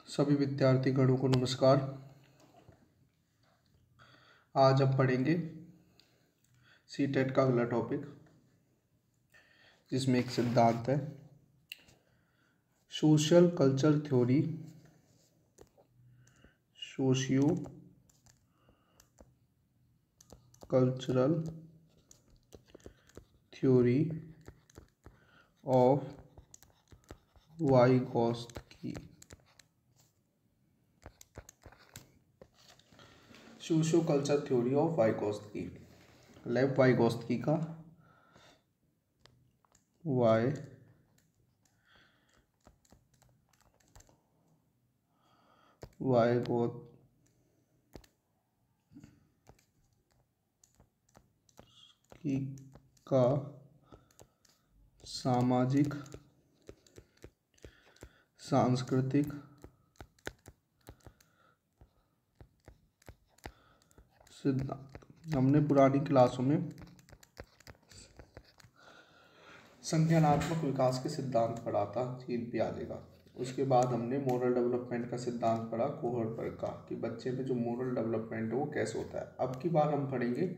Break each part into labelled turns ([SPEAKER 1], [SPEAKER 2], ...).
[SPEAKER 1] सभी विद्यार्थी गणों को नमस्कार। आज अब पढ़ेंगे सीटेट का अगला टॉपिक, जिसमें एक सिद्धांत है social culture theory, socio cultural theory of Vygotsky. Socio culture theory of Vygotsky, लेव वाइगोत्स्की का वाइगोत्स्की का सामाजिक सांस्कृतिक सिद्धांत। हमने पुरानी क्लासों में संज्ञानात्मक विकास के सिद्धांत पढ़ा था जीन पियाजे का। उसके बाद हमने मोरल डेवलपमेंट का सिद्धांत पढ़ा कोहलबर्ग का, कि बच्चे में जो मोरल डेवलपमेंट है वो कैसे होता है। अब की बार हम पढ़ेंगे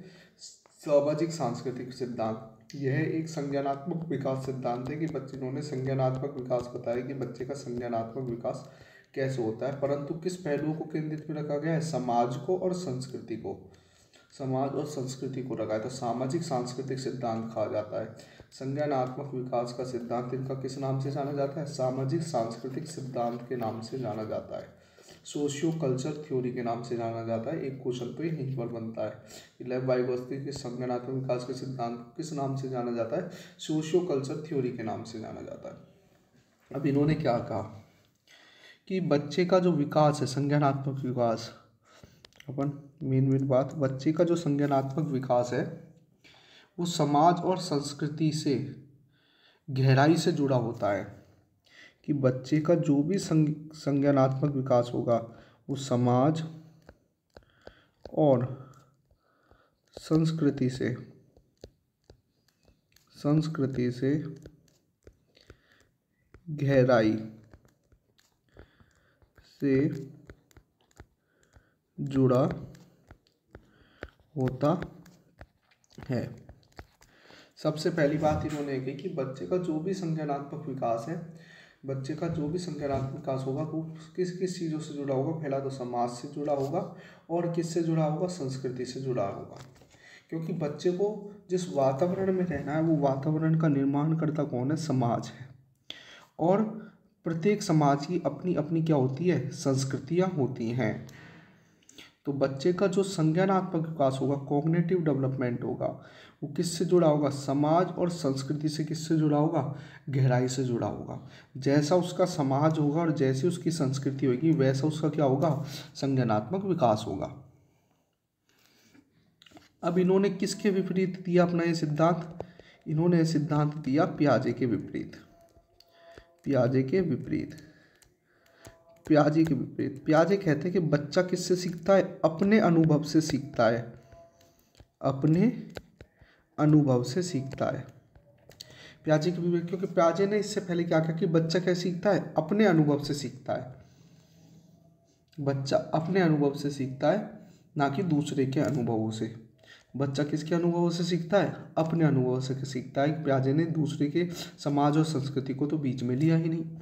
[SPEAKER 1] सामाजिक सांस्कृतिक सिद्धांत। यह एक संज्ञानात्मक विकास सिद्धांत है कि बच्चे इन्होंने संज्ञानात्मक विकास बताया कि बच्चे का संज्ञानात्मक विकास कैसे होता है, परंतु किस पहलुओं को केंद्रित में रखा गया है, समाज को और संस्कृति को, समाज और संस्कृति को रखा है। तो सामाजिक सांस्कृतिक सिद्धांत कहा जाता है। संज्ञानात्मक विकास का सिद्धांत इनका किस नाम से जाना जाता है, सामाजिक सांस्कृतिक सिद्धांत के नाम से जाना जाता है, सोशियो कल्चर थ्योरी के नाम से जाना जाता है। एक क्वेश्चन तो यहीं पर बनता है, लेव वाइगोत्स्की के संज्ञानात्मक विकास के सिद्धांत किस नाम से जाना जाता है, सोशियो कल्चर थ्योरी के नाम से जाना जाता है। अब इन्होंने क्या कहा कि बच्चे का जो विकास है, संज्ञानात्मक विकास, अपन मेन बात, बच्चे का जो संज्ञानात्मक विकास है वो समाज और संस्कृति से गहराई से जुड़ा होता है। कि बच्चे का जो भी संज्ञानात्मक विकास होगा वो समाज और संस्कृति से गहराई से जुड़ा होता है। सबसे पहली बात इन्होंने कही कि बच्चे का जो भी संज्ञानात्मक विकास है, बच्चे का जो भी संज्ञानात्मक विकास होगा वो किस किस चीज़ों से जुड़ा होगा। पहला तो समाज से जुड़ा होगा, और किससे जुड़ा होगा, संस्कृति से जुड़ा होगा। क्योंकि बच्चे को जिस वातावरण में रहना है वो वातावरण का निर्माण करता कौन है, समाज है। और प्रत्येक समाज की अपनी अपनी क्या होती है, संस्कृतियाँ होती हैं। तो बच्चे का जो संज्ञानात्मक विकास होगा, कॉग्निटिव डेवलपमेंट होगा, वो किससे जुड़ा होगा, समाज और संस्कृति से किससे जुड़ा होगा, गहराई से जुड़ा होगा। जैसा उसका समाज होगा और जैसी उसकी संस्कृति होगी वैसा उसका क्या होगा, संज्ञानात्मक विकास होगा। अब इन्होंने किसके विपरीत दिया अपना ये सिद्धांत, इन्होंने ये सिद्धांत दिया पियाजे के विपरीत। पियाजे के विपरीत पियाजे कहते हैं कि बच्चा किससे सीखता है, अपने अनुभव से सीखता है, अपने अनुभव से सीखता है। पियाजे के विपरीत, क्योंकि पियाजे ने इससे पहले क्या कहा कि बच्चा कैसे सीखता है, अपने अनुभव से सीखता है। बच्चा अपने अनुभव से सीखता है, ना कि दूसरे के अनुभवों से। बच्चा किसके अनुभवों से सीखता है, अपने अनुभव से सीखता है। पियाजे ने दूसरे के समाज और संस्कृति को तो बीच में लिया ही नहीं।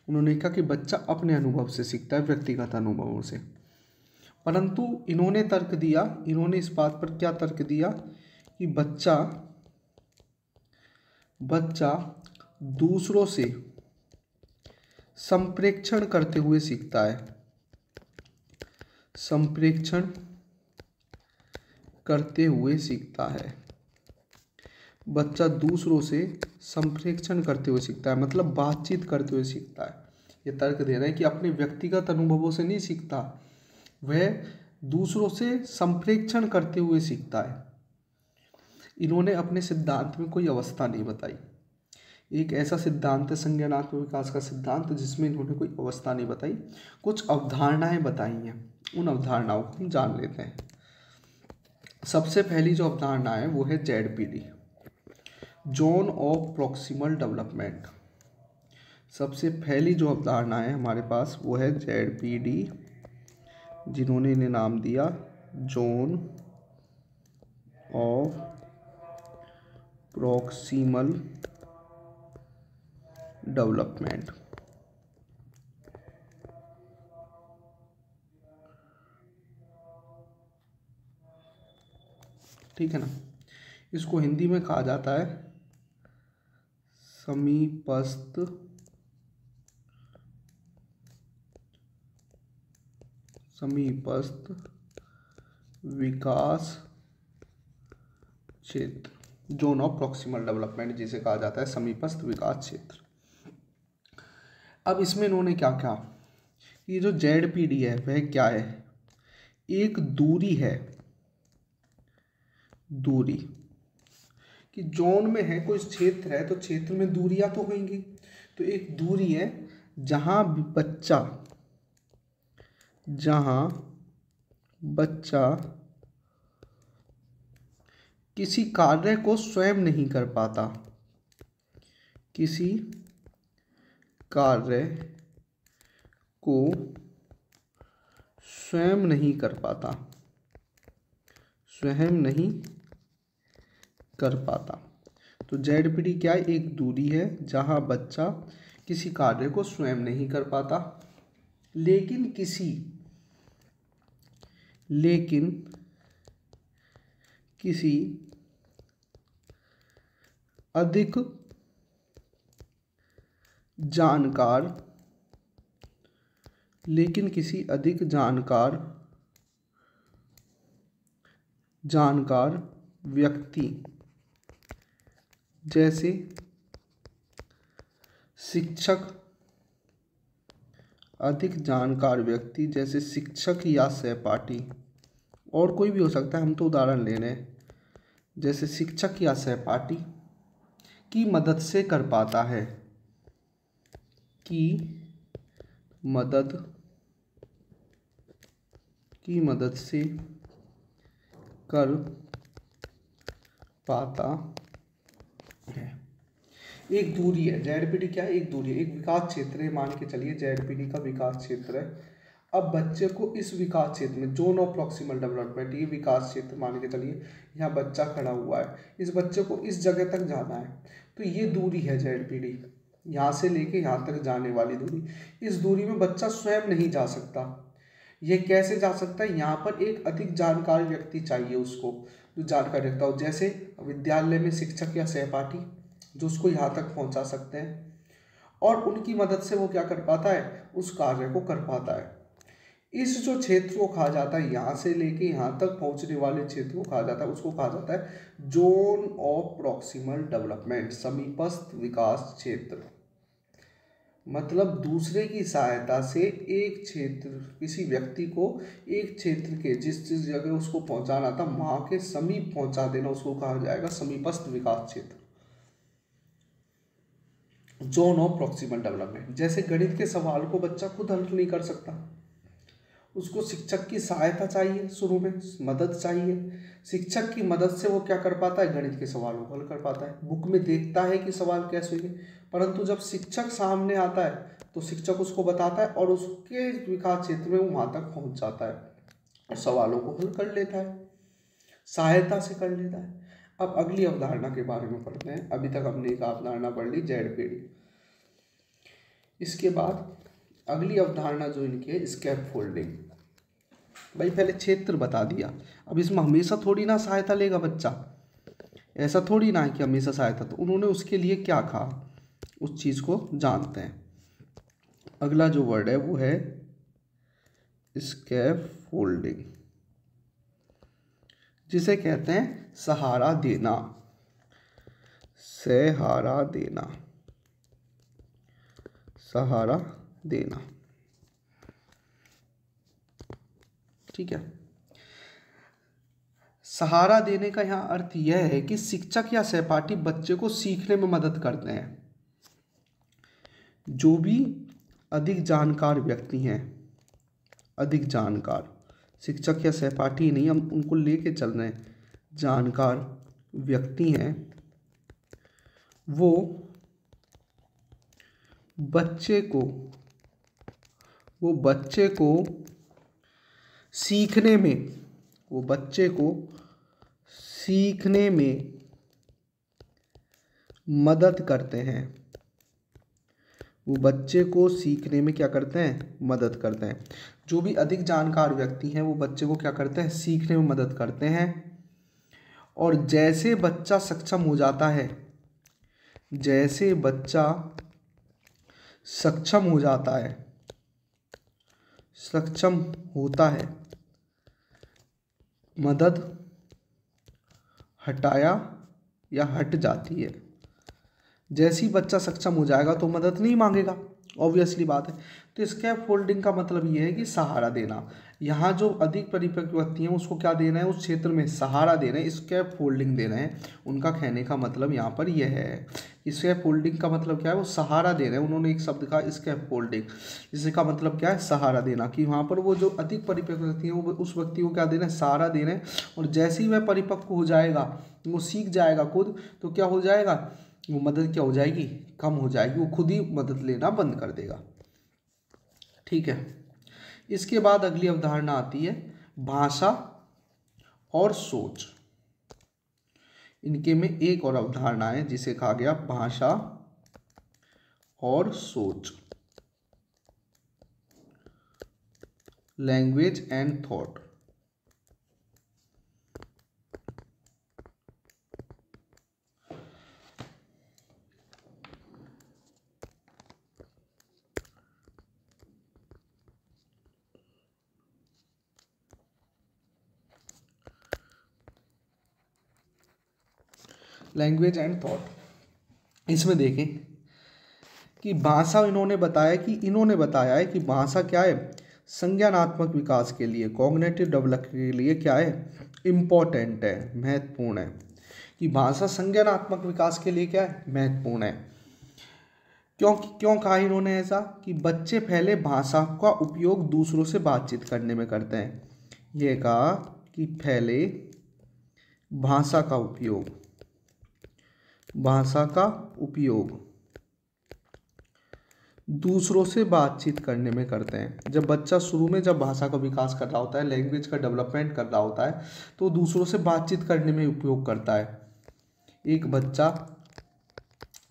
[SPEAKER 1] उन्होंने कहा कि बच्चा अपने अनुभव से सीखता है, व्यक्तिगत अनुभवों से। परंतु इन्होंने तर्क दिया, इन्होंने इस बात पर क्या तर्क दिया कि बच्चा दूसरों से संप्रेक्षण करते हुए सीखता है, संप्रेक्षण करते हुए सीखता है। बच्चा दूसरों से संप्रेक्षण करते हुए सीखता है, मतलब बातचीत करते हुए सीखता है। ये तर्क दे रहा है कि अपने व्यक्तिगत अनुभवों से नहीं सीखता, वह दूसरों से संप्रेक्षण करते हुए सीखता है। इन्होंने अपने सिद्धांत में कोई अवस्था नहीं बताई। एक ऐसा सिद्धांत है संज्ञानात्मक विकास का सिद्धांत जिसमें इन्होंने कोई अवस्था नहीं बताई, कुछ अवधारणाएं बताई हैं। उन अवधारणाओं को हम जान लेते हैं। सबसे पहली जो अवधारणा है वो है ZPD, zone of proximal development. सबसे पहली जो अवधारणा है हमारे पास वो है ZPD, जिन्होंने इन्हें नाम दिया जोन ऑफ प्रॉक्सिमल डेवलपमेंट। ठीक है ना। इसको हिंदी में कहा जाता है समीपस्थ विकास क्षेत्र, जोन ऑफ प्रॉक्सिमल डेवलपमेंट जिसे कहा जाता है समीपस्थ विकास क्षेत्र। अब इसमें इन्होंने क्या कहा, ये जो ZPD है वह क्या है, एक दूरी है, दूरी कि जोन में है, कोई क्षेत्र है तो क्षेत्र में दूरियां तो होंगी, तो एक दूरी है जहां बच्चा किसी कार्य को स्वयं नहीं कर पाता, किसी कार्य को स्वयं नहीं कर पाता, तो ZPD क्या है, एक दूरी है जहां बच्चा किसी कार्य को स्वयं नहीं कर पाता, लेकिन किसी अधिक जानकार व्यक्ति जैसे शिक्षक या सहपाठी, और कोई भी हो सकता है, हम तो उदाहरण ले रहे हैं, जैसे शिक्षक या सहपाठी की मदद से कर पाता है, की मदद से कर पाता है। एक दूरी है, ZPD क्या है, एक दूरी है, एक विकास क्षेत्र है, मान के चलिए ZPD का विकास क्षेत्र है। अब बच्चे को इस विकास क्षेत्र में, जोन ऑफ प्रॉक्सिमल डेवलपमेंट, ये विकास क्षेत्र मान के चलिए, यहाँ बच्चा खड़ा हुआ है, इस बच्चे को इस जगह तक जाना है, तो ये दूरी है ZPD, यहाँ से लेके यहाँ तक जाने वाली दूरी। इस दूरी में बच्चा स्वयं नहीं जा सकता, ये कैसे जा सकता है, यहाँ पर एक अधिक जानकार व्यक्ति चाहिए उसको, जो जानकारी रखता हो, जैसे विद्यालय में शिक्षक या सहपाठी जो उसको यहाँ तक पहुँचा सकते हैं, और उनकी मदद से वो क्या कर पाता है, उस कार्य को कर पाता है। इस जो क्षेत्र को कहा जाता है, यहाँ से लेके यहाँ तक पहुँचने वाले क्षेत्र को कहा जाता है, उसको कहा जाता है जोन ऑफ प्रॉक्सिमल डेवलपमेंट, समीपस्थ विकास क्षेत्र। मतलब दूसरे की सहायता से एक क्षेत्र, किसी व्यक्ति को एक क्षेत्र के जिस जगह उसको पहुंचाना था वहां के समीप पहुंचा देना, उसको कहा जाएगा समीपस्थ विकास क्षेत्र, जोन ऑफ प्रॉक्सिमल डेवलपमेंट। जैसे गणित के सवाल को बच्चा खुद हल नहीं कर सकता, उसको शिक्षक की सहायता चाहिए, शुरू में मदद चाहिए, शिक्षक की मदद से वो क्या कर पाता है, गणित के सवालों को हल कर पाता है। बुक में देखता है कि सवाल कैसे हुए, परंतु जब शिक्षक सामने आता है तो शिक्षक उसको बताता है और उसके विकास क्षेत्र में वो वहाँ तक पहुँच जाता है और सवालों को हल कर लेता है, सहायता से कर लेता है। अब अगली अवधारणा के बारे में पढ़ते हैं। अभी तक हमने एक अवधारणा पढ़ ली ZPD, इसके बाद अगली अवधारणा जो इनकी है स्कैफोल्डिंग। भाई पहले क्षेत्र बता दिया, अब इसमें हमेशा थोड़ी ना सहायता लेगा बच्चा, ऐसा थोड़ी ना है कि हमेशा सहायता, तो उन्होंने उसके लिए क्या कहा उस चीज़ को जानते हैं। अगला जो वर्ड है वो है स्कैफोल्डिंग, जिसे कहते हैं सहारा देना, सहारा देना, सहारा देना। ठीक है, सहारा देने का यहाँ अर्थ यह है कि शिक्षक या सहपाठी बच्चे को सीखने में मदद करते हैं। जो भी अधिक जानकार व्यक्ति हैं, अधिक जानकार, शिक्षक या सहपाठी नहीं, हम उनको लेके चल रहे हैं, जानकार व्यक्ति हैं, वो बच्चे को सीखने में मदद करते हैं। वो बच्चे को सीखने में क्या करते हैं? मदद करते हैं। जो भी अधिक जानकार व्यक्ति हैं वो बच्चे को क्या करते हैं? सीखने में मदद करते हैं। और जैसे बच्चा सक्षम हो जाता है, जैसे बच्चा सक्षम होता है, मदद हट जाती है। जैसे ही बच्चा सक्षम हो जाएगा तो मदद नहीं मांगेगा, ऑब्वियसली बात है। तो स्कैप फोल्डिंग का मतलब ये है कि सहारा देना। यहाँ जो अधिक परिपक्व व्यक्ति हैं उसको क्या देना है? उस क्षेत्र में सहारा देना है, स्कैप फोल्डिंग देना है। उनका कहने का मतलब यहाँ पर यह है, स्कैप फोल्डिंग का मतलब क्या है? वो सहारा दे रहे हैं। उन्होंने एक शब्द कहा स्कैप फोल्डिंग, जिसका मतलब क्या है? सहारा देना। कि वहाँ पर वो जो अधिक परिपक्व व्यक्ति हैं वो उस व्यक्ति को क्या देना है? सहारा देना है। और जैसे ही वह परिपक्व हो जाएगा, वो सीख जाएगा खुद, तो क्या हो जाएगा? वो मदद क्या हो जाएगी? कम हो जाएगी। वो खुद ही मदद लेना बंद कर देगा। ठीक है। इसके बाद अगली अवधारणा आती है भाषा और सोच। इनके में एक और अवधारणा है जिसे कहा गया भाषा और सोच, language and thought. Language and thought, इसमें देखें कि भाषा, इन्होंने बताया है कि भाषा क्या है? संज्ञानात्मक विकास के लिए, कॉग्निटिव डेवलपमेंट के लिए क्या है? इम्पोर्टेंट है, महत्वपूर्ण है। कि भाषा संज्ञानात्मक विकास के लिए क्या है? महत्वपूर्ण है। क्यों कहा इन्होंने ऐसा? कि बच्चे पहले भाषा का उपयोग दूसरों से बातचीत करने में करते हैं। ये कहा कि पहले भाषा का उपयोग दूसरों से बातचीत करने में करते हैं। जब बच्चा शुरू में जब भाषा का विकास कर रहा होता है, लैंग्वेज का डेवलपमेंट कर रहा होता है, तो दूसरों से बातचीत करने में उपयोग करता है। एक बच्चा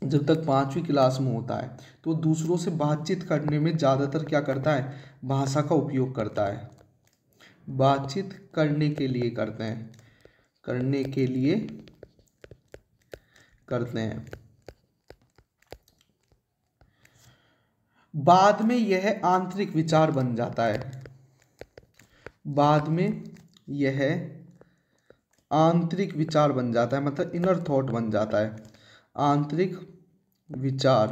[SPEAKER 1] जब तक 5वीं क्लास में होता है तो दूसरों से बातचीत करने में ज़्यादातर क्या करता है? भाषा का उपयोग करता है। बातचीत करने के लिए करते हैं। बाद में यह आंतरिक विचार बन जाता है। मतलब इनर थॉट बन जाता है। आंतरिक विचार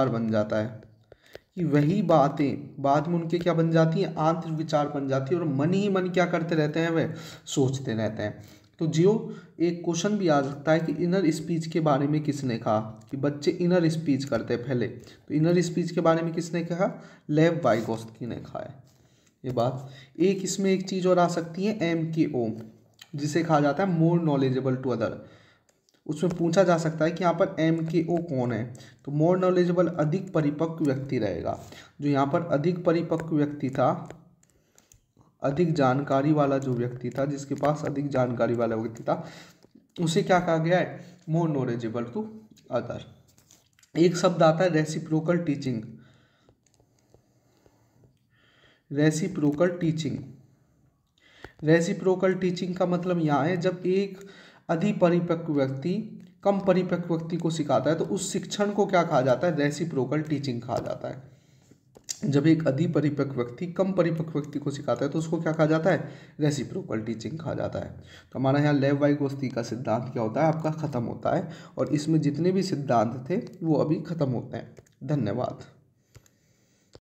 [SPEAKER 1] बन जाता है। कि वही बातें बाद में उनके क्या बन जाती हैं? आंतरिक विचार बन जाती है। और मन ही मन क्या करते रहते हैं? वह सोचते रहते हैं। तो एक क्वेश्चन भी आ सकता है कि इनर स्पीच के बारे में किसने कहा? कि बच्चे इनर स्पीच करते हैं पहले। तो इनर स्पीच के बारे में किसने कहा? लेव वाइगोत्स्की ने कहा है ये बात। इसमें एक चीज़ और आ सकती है MKO, जिसे कहा जाता है मोर नॉलेजेबल टू अदर। उसमें पूछा जा सकता है कि यहाँ पर MKO कौन है? तो मोर नॉलेजेबल अधिक परिपक्व व्यक्ति रहेगा। जो यहाँ पर अधिक परिपक्व व्यक्ति था, अधिक जानकारी वाला जो व्यक्ति था, जिसके पास अधिक जानकारी वाला व्यक्ति था, उसे क्या कहा गया है? More knowledgeable to other. एक शब्द आता है रेसिप्रोकल टीचिंग। रेसिप्रोकल टीचिंग का मतलब यहाँ है जब एक अधिपरिपक्व व्यक्ति कम परिपक्व व्यक्ति को सिखाता है तो उस शिक्षण को क्या कहा जाता है? रेसिप्रोकल टीचिंग कहा जाता है। जब एक अधिपरिपक्व व्यक्ति कम परिपक्व व्यक्ति को सिखाता है तो उसको क्या कहा जाता है? रेसिप्रोकल टीचिंग कहा जाता है। तो हमारा यहाँ लेव वाइगोत्स्की का सिद्धांत क्या होता है? आपका खत्म होता है। और इसमें जितने भी सिद्धांत थे वो अभी खत्म होते हैं। धन्यवाद।